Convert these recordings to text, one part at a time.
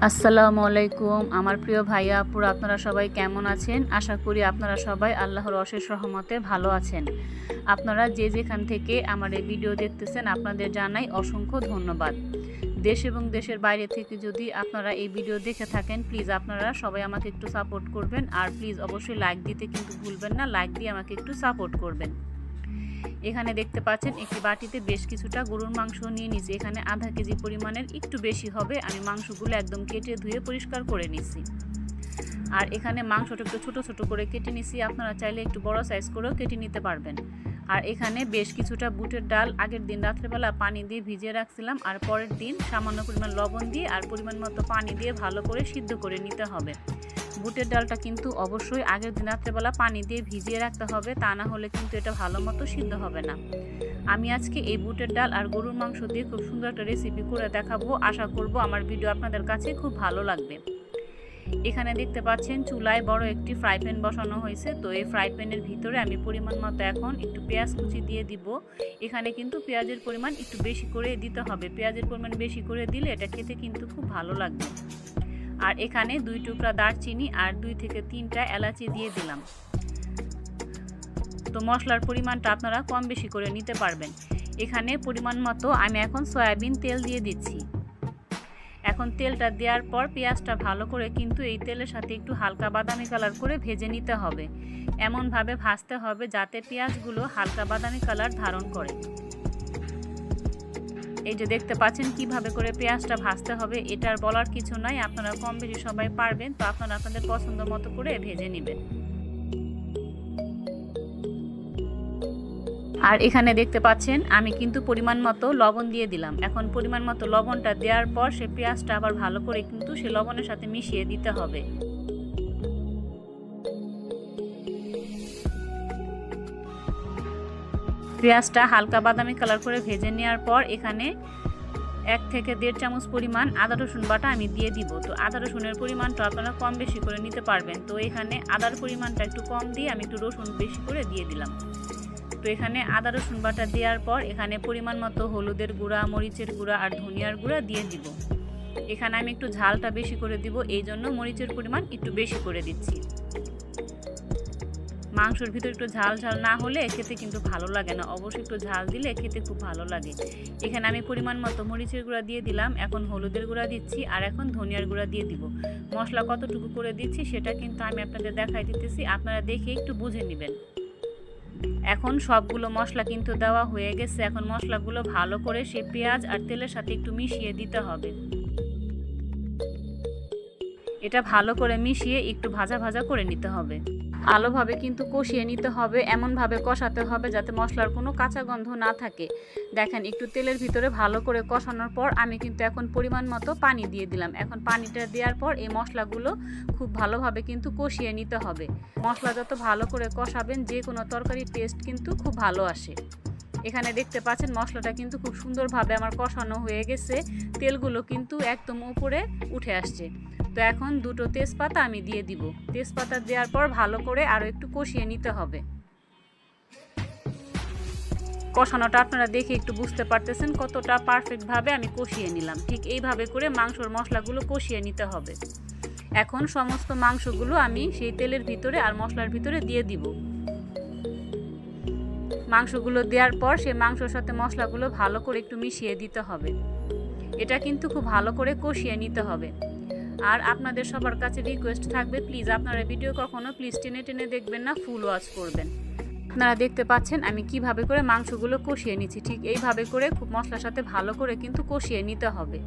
আসসালামু আলাইকুম আমার প্রিয় ভাইয়া আপুরা, আপনারা সবাই কেমন আছেন? আশা করি আপনারা সবাই আল্লাহর অশেষ রহমতে ভালো আছেন। আপনারা যে যেখান থেকে আমার এই ভিডিও দেখতেছেন আপনাদের জানাই অসংখ্য ধন্যবাদ। দেশ এবং দেশের বাইরে থেকে যদি আপনারা এই ভিডিও দেখে থাকেন, প্লিজ আপনারা সবাই আমাকে একটু সাপোর্ট করবেন। আর প্লিজ অবশ্যই লাইক দিতে কিন্তু ভুলবেন না, লাইক দিয়ে আমাকে একটু সাপোর্ট করবেন। এখানে দেখতে পাচ্ছেন একটি বাটিতে বেশ কিছুটা গরুর মাংস নিয়ে নিয়েছি। এখানে আধা কেজি পরিমাণের একটু বেশি হবে। আমি মাংসগুলো একদম কেটে ধুয়ে পরিষ্কার করে নিছি। আর এখানে মাংসটা একটু ছোট ছোট করে কেটে নিছি, আপনারা চাইলে একটু বড় সাইজ করেও কেটে নিতে পারবেন। আর এখানে বেশ কিছুটা বুটের ডাল আগের দিন রাত্রেবেলা পানি দিয়ে ভিজিয়ে রাখছিলাম, আর পরের দিন সামান্য পরিমাণ লবণ দিয়ে আর পরিমাণ মতো পানি দিয়ে ভালো করে সিদ্ধ করে নিতে হবে। বুটের ডালটা কিন্তু অবশ্যই আগের দিন রাত্রেবেলা পানি দিয়ে ভিজিয়ে রাখতে হবে, তা না হলে কিন্তু এটা ভালো মতো সিদ্ধ হবে না। আমি আজকে এই বুটের ডাল আর গরুর মাংস দিয়ে খুব সুন্দর একটা রেসিপি করে দেখাবো। আশা করব আমার ভিডিও আপনাদের কাছে খুব ভালো লাগবে। এখানে দেখতে পাচ্ছেন চুলায় বড় একটি ফ্রাই প্যান বসানো হয়েছে। তো এই ফ্রাই প্যানের ভিতরে আমি পরিমাণ মতো এখন একটু পেঁয়াজ কুচি দিয়ে দিব। এখানে কিন্তু পেঁয়াজের পরিমাণ একটু বেশি করে দিতে হবে। পেঁয়াজের পরিমাণ বেশি করে দিলে এটা খেতে কিন্তু খুব ভালো লাগবে। আর এখানে 2 টুকরা দারচিনি আর 2 থেকে 3টা এলাচি দিয়ে দিলাম। তো মশলার পরিমাণটা আপনারা কম বেশি করে নিতে পারবেন। এখানে পরিমাণ মতো আমি এখন সয়াবিন তেল দিয়ে দিচ্ছি। এখন তেলটা দেওয়ার পর পেঁয়াজটা ভালো করে কিন্তু এই তেলের সাথে একটু হালকা বাদামি কালার করে ভেজে নিতে হবে। এমনভাবে ভাজতে হবে যাতে পেঁয়াজগুলো হালকা বাদামি কালার ধারণ করে। এই যে দেখতে পাচ্ছেন কিভাবে করে পেঁয়াজটা ভাজতে হবে, এটার বলার কিছু নাই, আপনারা কম বেশি সবাই পারবেন। তো আপনারা আপনাদের পছন্দ মতো করে ভেজে নেবেন। আর এখানে দেখতে পাচ্ছেন আমি কিন্তু পরিমাণ মতো লবণ দিয়ে দিলাম। এখন পরিমাণ মতো লবণটা দেওয়ার পর সে পেঁয়াজটা আবার ভালো করে কিন্তু সে লবণের সাথে মিশিয়ে দিতে হবে। পেঁয়াজটা হালকা বাদামি কালার করে ভেজে নেওয়ার পর এখানে 1 থেকে 1.5 চামচ পরিমাণ আদা রসুন বাটা আমি দিয়ে দিব। তো আদা রসুনের পরিমাণটা আপনারা কম বেশি করে নিতে পারবেন। তো এখানে আদার পরিমাণটা একটু কম দিয়ে আমি একটু রসুন বেশি করে দিয়ে দিলাম। তো এখানে আদা রসুন বাটা দেওয়ার পর এখানে পরিমাণ মতো হলুদের গুঁড়া, মরিচের গুঁড়া আর ধনিয়ার গুঁড়া দিয়ে দিব। এখানে আমি একটু ঝালটা বেশি করে দিব, এই জন্য মরিচের পরিমাণ একটু বেশি করে দিচ্ছি। মাংসের ভিতরে একটু ঝাল ঝাল না হলে খেতে কিন্তু ভালো লাগে না, অবশ্যই একটু ঝাল দিলে খেতে খুব ভালো লাগে। এখানে আমি পরিমাণ মতো মরিচের গুঁড়া দিয়ে দিলাম, এখন হলুদের গুঁড়া দিচ্ছি আর এখন ধনিয়ার গুঁড়া দিয়ে দিব। মশলা কতটুকু করে দিচ্ছি সেটা কিন্তু আমি আপনাদের দেখাই দিতেছি, আপনারা দেখে একটু বুঝে নেবেন। এখন সবগুলো মশলা কিন্তু দেওয়া হয়ে গেছে। এখন মশলাগুলো ভালো করে সে পেঁয়াজ আর তেলের সাথে একটু মিশিয়ে দিতে হবে। এটা ভালো করে মিশিয়ে একটু ভাজা ভাজা করে নিতে হবে। ভালোভাবে কিন্তু কষিয়ে নিতে হবে, এমনভাবে কষাতে হবে যাতে মশলার কোনো কাঁচা গন্ধ না থাকে। দেখেন একটু তেলের ভিতরে ভালো করে কষানোর পর আমি কিন্তু এখন পরিমাণ মতো পানি দিয়ে দিলাম। এখন পানিটা দেওয়ার পর এই মশলাগুলো খুব ভালোভাবে কিন্তু কষিয়ে নিতে হবে। মশলা যত ভালো করে কষাবেন যে কোনো তরকারির টেস্ট কিন্তু খুব ভালো আসে। এখানে দেখতে পাচ্ছেন মশলাটা কিন্তু খুব সুন্দরভাবে আমার কষানো হয়ে গেছে, তেলগুলো কিন্তু একদম উপরে উঠে আসছে। তো এখন 2টো তেজপাতা আমি দিয়ে দিব। তেজপাতা দেওয়ার পর ভালো করে আরও একটু কষিয়ে নিতে হবে। কষানোটা আপনারা দেখে একটু বুঝতে পারতেছেন কতটা পারফেক্টভাবে আমি কষিয়ে নিলাম। ঠিক এইভাবে করে মাংসর মশলাগুলো কষিয়ে নিতে হবে। এখন সমস্ত মাংসগুলো আমি সেই তেলের ভিতরে আর মশলার ভিতরে দিয়ে দিব। মাংসগুলো দেওয়ার পর সেই মাংসর সাথে মশলাগুলো ভালো করে একটু মিশিয়ে দিতে হবে। এটা কিন্তু খুব ভালো করে কষিয়ে নিতে হবে। আর আপনাদের সবার কাছে রিকোয়েস্ট থাকবে, প্লিজ আপনারা ভিডিও কখনো প্লিজ টেনে টেনে দেখবেন না, ফুল ওয়াচ করবেন। আপনারা দেখতে পাচ্ছেন আমি কিভাবে করে মাংসগুলো কষিয়ে নিচ্ছি। ঠিক এইভাবে করে খুব মশলার সাথে ভালো করে কিন্তু কষিয়ে নিতে হবে।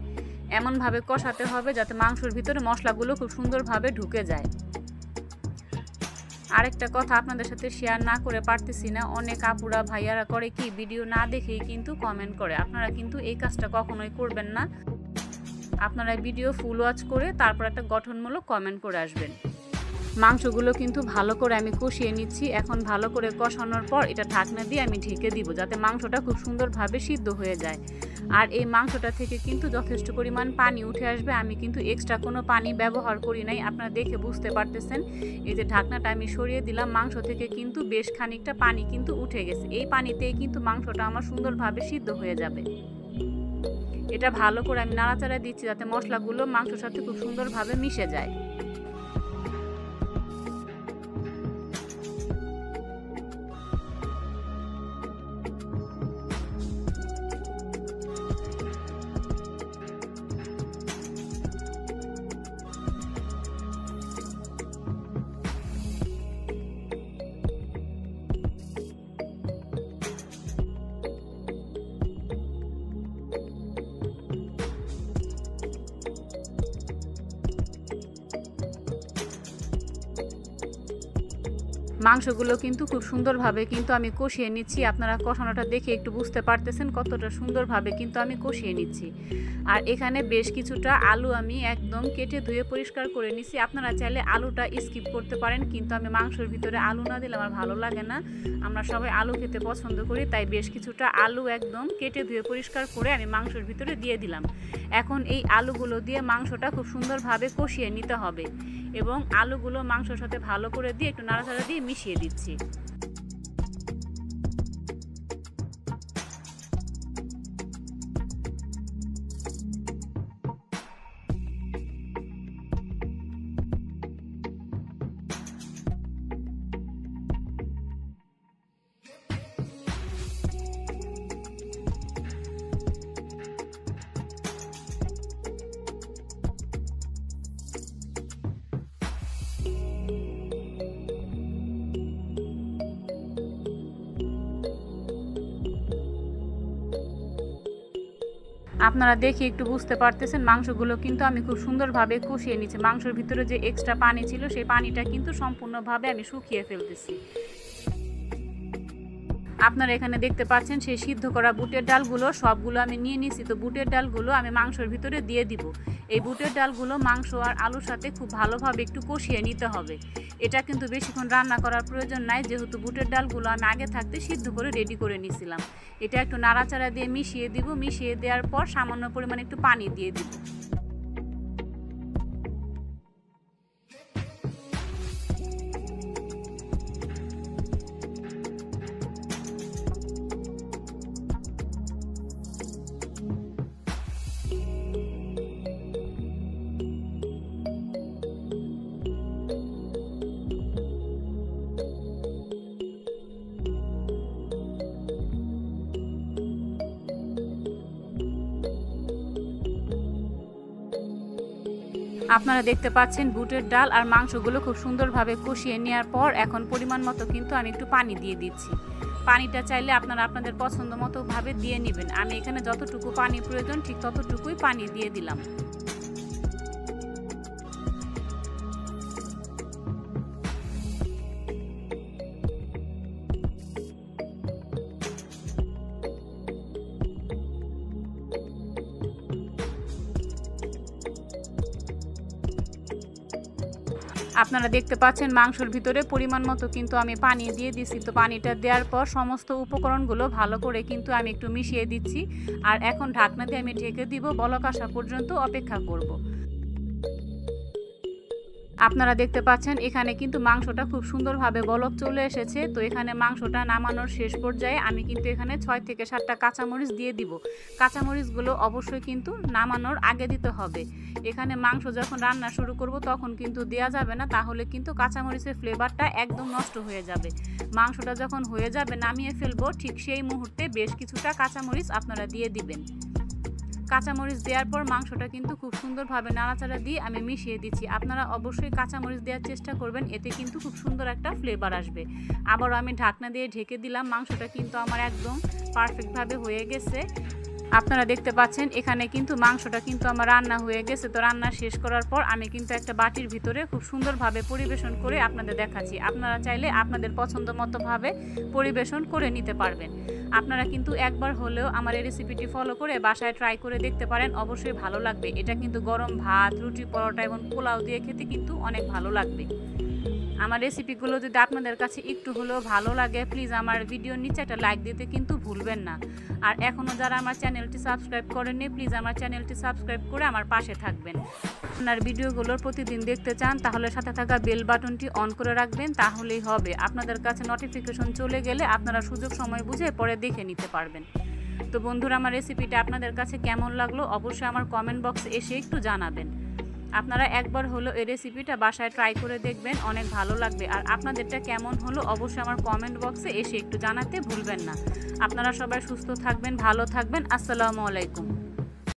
এমনভাবে কষাতে হবে যাতে মাংসের ভিতরে মশলাগুলো খুব সুন্দরভাবে ঢুকে যায়। আরেকটা কথা আপনাদের সাথে শেয়ার না করে পারতেছি না, অনেক আপুরা ভাইয়ারা করে কি ভিডিও না দেখেই কিন্তু কমেন্ট করে। আপনারা কিন্তু এই কাজটা কখনোই করবেন না। আপনারা ভিডিও ফুল ওয়াচ করে তারপর একটা গঠনমূলক কমেন্ট করে আসবেন। মাংসগুলো কিন্তু ভালো করে আমি কষিয়ে নিচ্ছি। এখন ভালো করে কষানোর পর এটা ঢাকনা দিয়ে আমি ঢেকে দিব যাতে মাংসটা খুব সুন্দরভাবে সিদ্ধ হয়ে যায়। আর এই মাংসটা থেকে কিন্তু যথেষ্ট পরিমাণ পানি উঠে আসবে। আমি কিন্তু এক্সট্রা কোনো পানি ব্যবহার করি নাই, আপনারা দেখে বুঝতে পারতেছেন। এই যে ঢাকনাটা আমি সরিয়ে দিলাম, মাংস থেকে কিন্তু বেশ খানিকটা পানি কিন্তু উঠে গেছে। এই পানিতেই কিন্তু মাংসটা আমার সুন্দরভাবে সিদ্ধ হয়ে যাবে। এটা ভালো করে আমি নাড়াচাড়া দিচ্ছি যাতে মশলাগুলো মাংসের সাথে খুব সুন্দরভাবে মিশে যায়। মাংসগুলো কিন্তু খুব সুন্দরভাবে কিন্তু আমি কষিয়ে নিচ্ছি। আপনারা কষানোটা দেখে একটু বুঝতে পারতেছেন কতটা সুন্দরভাবে কিন্তু আমি কষিয়ে নিচ্ছি। আর এখানে বেশ কিছুটা আলু আমি একদম কেটে ধুয়ে পরিষ্কার করে নিচ্ছি। আপনারা চাইলে আলুটা স্কিপ করতে পারেন, কিন্তু আমি মাংসের ভিতরে আলু না দিলে আমার ভালো লাগে না। আমরা সবাই আলু খেতে পছন্দ করি, তাই বেশ কিছুটা আলু একদম কেটে ধুয়ে পরিষ্কার করে আমি মাংসের ভিতরে দিয়ে দিলাম। এখন এই আলুগুলো দিয়ে মাংসটা খুব সুন্দরভাবে কষিয়ে নিতে হবে এবং আলুগুলো মাংসের সাথে ভালো করে দিয়ে একটু নাড়াচাড়া দিয়ে মিশিয়ে দিচ্ছি। আপনারা দেখে একটু বুঝতে পারতেছেন মাংসগুলো কিন্তু আমি খুব সুন্দরভাবে কষিয়ে নিচ্ছি। মাংসের ভিতরে যে এক্সট্রা পানি ছিল সেই পানিটা কিন্তু সম্পূর্ণভাবে আমি শুকিয়ে ফেলতেছি। আপনারা এখানে দেখতে পাচ্ছেন সেই সিদ্ধ করা বুটের ডালগুলো সবগুলো আমি নিয়ে নিয়েছি। তো বুটের ডালগুলো আমি মাংসের ভিতরে দিয়ে দিব। এই বুটের ডালগুলো মাংস আর আলুর সাথে খুব ভালোভাবে একটু কষিয়ে নিতে হবে। এটা কিন্তু বেশিক্ষণ রান্না করার প্রয়োজন নাই, যেহেতু বুটের ডালগুলো আমি আগে থাকতে সিদ্ধ করে রেডি করে নিয়েছিলাম। এটা একটু নাড়াচাড়া দিয়ে মিশিয়ে দিব। মিশিয়ে দেওয়ার পর সামান্য পরিমাণে একটু পানি দিয়ে দিব। আপনারা দেখতে পাচ্ছেন বুটের ডাল আর মাংসগুলো খুব সুন্দরভাবে কষিয়ে নেওয়ার পর এখন পরিমাণ মতো কিন্তু আমি একটু পানি দিয়ে দিচ্ছি। পানিটা চাইলে আপনারা আপনাদের পছন্দ মতো ভাবে দিয়ে নেবেন। আমি এখানে যতটুকু পানি প্রয়োজন ঠিক ততটুকুই পানি দিয়ে দিলাম। আপনারা দেখতে পাচ্ছেন মাংসের ভিতরে পরিমাণ মতো কিন্তু আমি পানি দিয়ে দিচ্ছি। তো পানিটা দেওয়ার পর সমস্ত উপকরণগুলো ভালো করে কিন্তু আমি একটু মিশিয়ে দিচ্ছি। আর এখন ঢাকনা দিয়ে আমি ঢেকে দিব, বলক আসা পর্যন্ত অপেক্ষা করব। আপনারা দেখতে পাচ্ছেন এখানে কিন্তু মাংসটা খুব সুন্দরভাবে বলক চলে এসেছে। তো এখানে মাংসটা নামানোর শেষ পর্যায়ে আমি কিন্তু এখানে 6 থেকে 7টা কাঁচামরিচ দিয়ে দিব। কাঁচামরিচগুলো অবশ্যই কিন্তু নামানোর আগে দিতে হবে। এখানে মাংস যখন রান্না শুরু করব তখন কিন্তু দেওয়া যাবে না, তাহলে কিন্তু কাঁচামরিচের ফ্লেভারটা একদম নষ্ট হয়ে যাবে। মাংসটা যখন হয়ে যাবে নামিয়ে ফেলবো, ঠিক সেই মুহূর্তে বেশ কিছুটা কাঁচামরিচ আপনারা দিয়ে দিবেন। কাঁচামরিচ দেওয়ার পর মাংসটা কিন্তু খুব সুন্দরভাবে নাড়াচাড়া দিয়ে আমি মিশিয়ে দিচ্ছি। আপনারা অবশ্যই কাঁচামরিচ দেওয়ার চেষ্টা করবেন, এতে কিন্তু খুব সুন্দর একটা ফ্লেভার আসবে। আবারও আমি ঢাকনা দিয়ে ঢেকে দিলাম। মাংসটা কিন্তু আমার একদম পারফেক্টভাবে হয়ে গেছে। আপনারা দেখতে পাচ্ছেন এখানে কিন্তু মাংসটা কিন্তু আমার রান্না হয়ে গেছে। তো রান্না শেষ করার পর আমি কিন্তু একটা বাটির ভিতরে খুব সুন্দরভাবে পরিবেশন করে আপনাদের দেখাচ্ছি। আপনারা চাইলে আপনাদের পছন্দ মতো ভাবে পরিবেশন করে নিতে পারবেন। আপনারা কিন্তু একবার হলেও আমার এই রেসিপিটি ফলো করে বাসায় ট্রাই করে দেখতে পারেন, অবশ্যই ভালো লাগবে। এটা কিন্তু গরম ভাত, রুটি, পরোটা এবং পোলাও দিয়ে খেতে কিন্তু অনেক ভালো লাগবে। আমার রেসিপিগুলো যদি আপনাদের কাছে একটু হলেও ভালো লাগে, প্লিজ আমার ভিডিওর নিচে একটা লাইক দিতে কিন্তু ভুলবেন না। আর এখনও যারা আমার চ্যানেলটি সাবস্ক্রাইব করেননি, প্লিজ আমার চ্যানেলটি সাবস্ক্রাইব করে আমার পাশে থাকবেন। আপনার ভিডিওগুলোর প্রতিদিন দেখতে চান তাহলে সাথে থাকা বেল বাটনটি অন করে রাখবেন, তাহলেই হবে। আপনাদের কাছে নোটিফিকেশন চলে গেলে আপনারা সুযোগ সময় বুঝে পরে দেখে নিতে পারবেন। তো বন্ধুরা, আমার রেসিপিটা আপনাদের কাছে কেমন লাগলো অবশ্যই আমার কমেন্ট বক্সে এসে একটু জানাবেন। আপনারা একবার হলো এই রেসিপিটা বাসায় ট্রাই করে দেখবেন, অনেক ভালো লাগবে। আর আপনাদেরটা কেমন হলো অবশ্যই আমার কমেন্ট বক্সে এসে একটু জানাতে ভুলবেন না। আপনারা সবাই সুস্থ থাকবেন, ভালো থাকবেন। আসসালামু আলাইকুম।